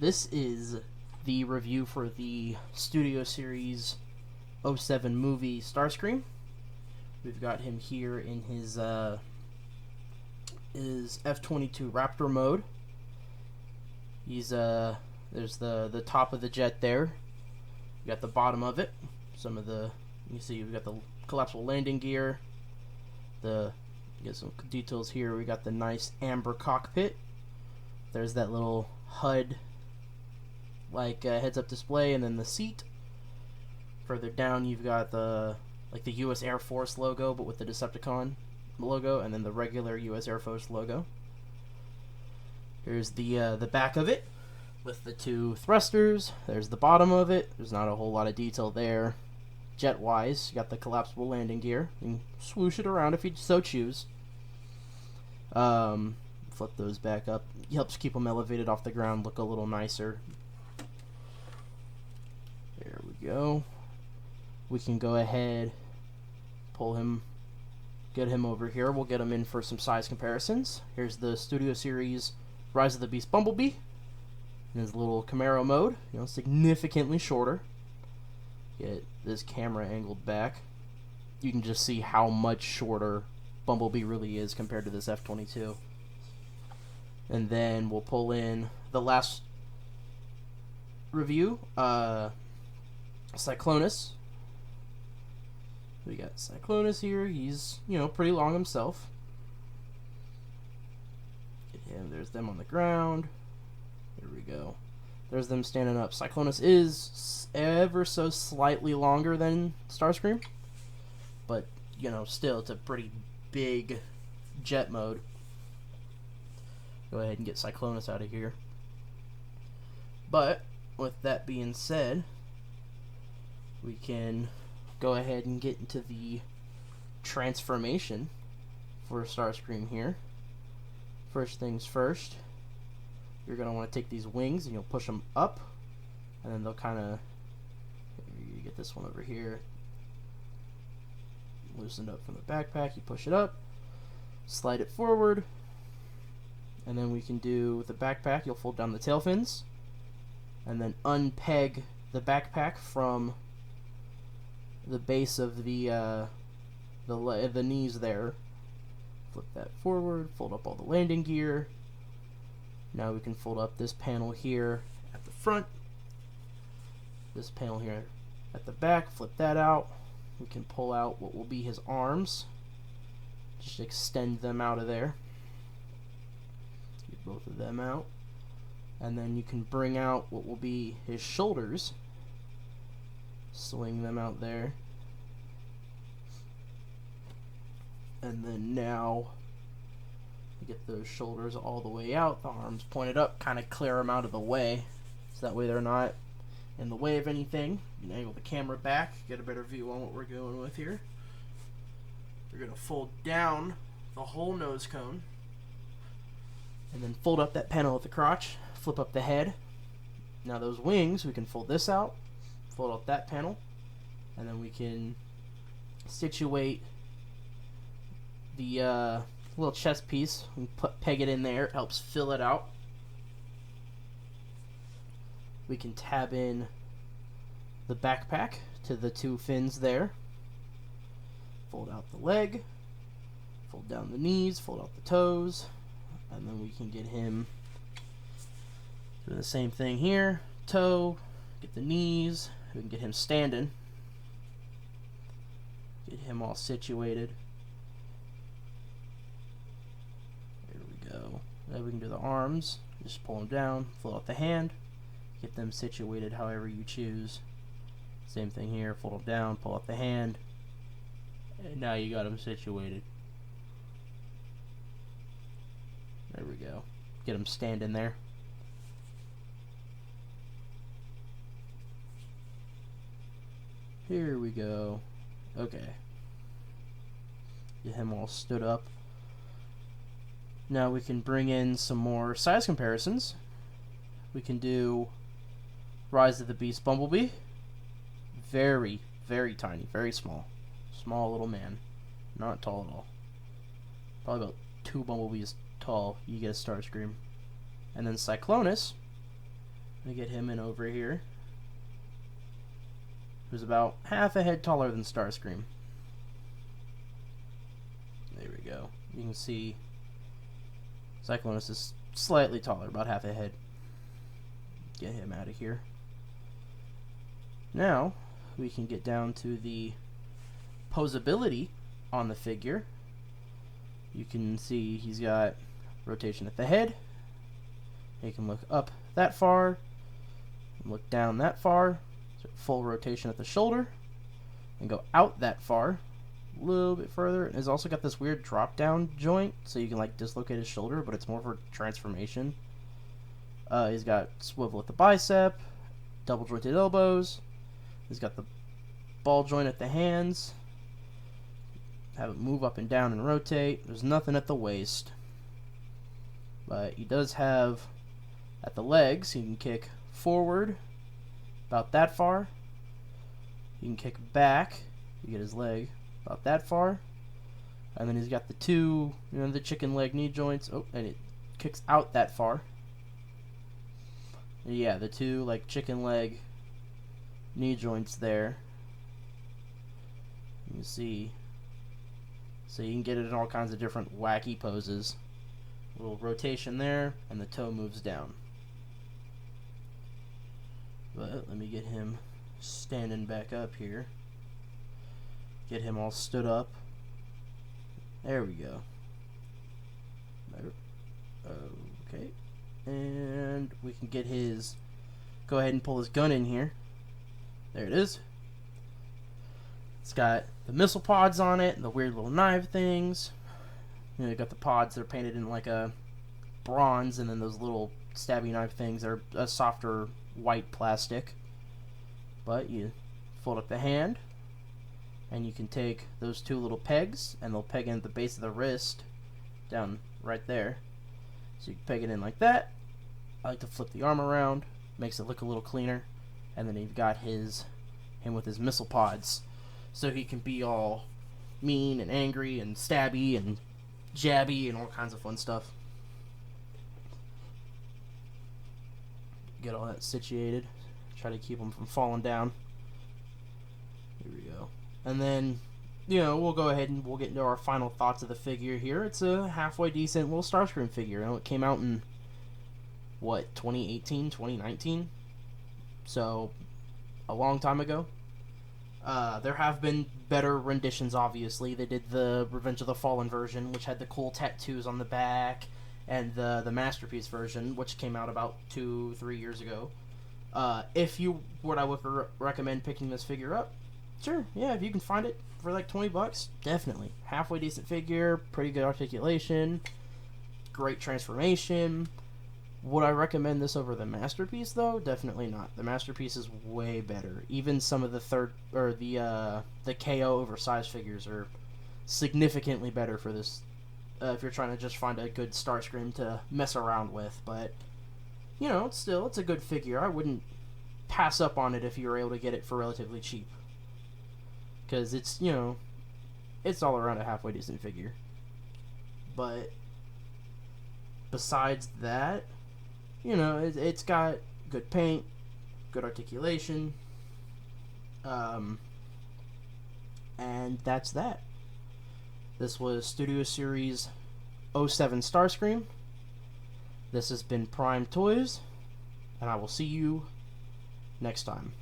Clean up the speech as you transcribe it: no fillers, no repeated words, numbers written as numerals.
This is the review for the Studio Series '07 movie Starscream. We've got him here in his F-22 Raptor mode. He's there's the top of the jet there. You got the bottom of it. You see we've got the collapsible landing gear. You get some details here. We got the nice amber cockpit. There's that little HUD heads-up display, and then the seat. Further down, you've got the U.S. Air Force logo, but with the Decepticon logo, and then the regular U.S. Air Force logo. Here's the back of it with the two thrusters. There's the bottom of it. There's not a whole lot of detail there. Jet-wise, you got the collapsible landing gear. You can swoosh it around if you so choose. Flip those back up. It helps keep them elevated off the ground, look a little nicer. There we go. We can go ahead, get him over here. We'll get him in for some size comparisons. Here's the Studio Series Rise of the Beast Bumblebee in his little Camaro mode. Significantly shorter. Get this camera angled back. You can just see how much shorter Bumblebee really is compared to this F-22. And then we'll pull in the last review, Cyclonus. We got Cyclonus here. He's, pretty long himself. Get him. There's them on the ground. Here we go. There's them standing up. Cyclonus is ever so slightly longer than Starscream, but still it's a pretty big jet mode. Go ahead and get Cyclonus out of here. But with that being said, we can go ahead and get into the transformation for Starscream here. First things first, you're going to want to take these wings and you'll push them up, and then they'll kind of, you get this one over here, loosened up from the backpack, you push it up, slide it forward, and then we can do with the backpack, you'll fold down the tail fins, and then unpeg the backpack from the base of the knees there. Flip that forward, fold up all the landing gear. Now we can fold up this panel here at the front, this panel here at the back, flip that out. We can pull out what will be his arms, just extend them out of there. Get both of them out. And then you can bring out what will be his shoulders, swing them out there. And then now get those shoulders all the way out, the arms pointed up, kind of clear them out of the way, so that way they're not in the way of anything. You can angle the camera back, get a better view on what we're going with here. We're going to fold down the whole nose cone, and then fold up that panel at the crotch, flip up the head. Now those wings, we can fold this out, fold up that panel, and then we can situate the little chest piece. We peg it in there, it helps fill it out. We can tab in the backpack to the two fins there. Fold out the leg, fold down the knees, fold out the toes, and then we can get him do the same thing here. Toe, get the knees, we can get him standing, get him all situated. Then we can do the arms, just pull them down, fold out the hand, get them situated however you choose. Same thing here, fold them down, pull out the hand, and now you got them situated. There we go. Get them standing there. Here we go. Okay. Get him all stood up. Now we can bring in some more size comparisons. We can do Rise of the Beast Bumblebee. Very, very tiny, very small. Small little man. Not tall at all. Probably about 2 Bumblebees tall. You get a Starscream. And then Cyclonus, Let me get him in over here. Who's about half a head taller than Starscream. There we go. You can see Cyclonus is slightly taller, about half a head. Get him out of here. Now, we can get down to the posability on the figure. You can see he's got rotation at the head. He can look up that far, look down that far, so full rotation at the shoulder, and go out that far, a little bit further. And he's also got this weird drop down joint, so you can like dislocate his shoulder, but it's more for transformation. He's got swivel at the bicep, double jointed elbows. He's got the ball joint at the hands. Have it move up and down and rotate. There's nothing at the waist. But he does have at the legs, he can kick forward about that far. He can kick back. You get his leg about that far. And then he's got the two, the chicken leg knee joints. Oh, and it kicks out that far. Yeah, the two like chicken leg knee joints there. You can see. So you can get it in all kinds of different wacky poses. A little rotation there, and the toe moves down. But let me get him standing back up here. Get him all stood up. There we go. Okay. And we can get his... Go ahead and pull his gun in here. There it is. It's got the missile pods on it, and the weird little knife things. You got the pods that are painted in like a bronze, and then those little stabby knife things that are a softer white plastic. But you fold up the hand, and you can take those two little pegs, and they'll peg in at the base of the wrist, down right there. So you can peg it in like that. I like to flip the arm around, makes it look a little cleaner. And then you've got him with his missile pods, so he can be all mean and angry and stabby and jabby and all kinds of fun stuff. Get all that situated. Try to keep him from falling down. Here we go. And then, we'll go ahead and we'll get into our final thoughts of the figure here. It's a halfway decent little Starscream figure. It came out in, 2018, 2019? So, a long time ago. There have been better renditions, obviously. They did the Revenge of the Fallen version, which had the cool tattoos on the back, and the Masterpiece version, which came out about 2-3 years ago. If you would, I would recommend picking this figure up. Sure, yeah, if you can find it for like $20, definitely. Halfway decent figure, pretty good articulation, great transformation. Would I recommend this over the Masterpiece, though? Definitely not. The Masterpiece is way better. Even some of the the KO oversized figures are significantly better for this. If you're trying to just find a good Starscream to mess around with, but it's a good figure. I wouldn't pass up on it if you were able to get it for relatively cheap, because it's it's all around a halfway decent figure. But besides that, it's got good paint, good articulation, and that's that. This was Studio Series 07 Starscream. This has been Prime Toys, and I will see you next time.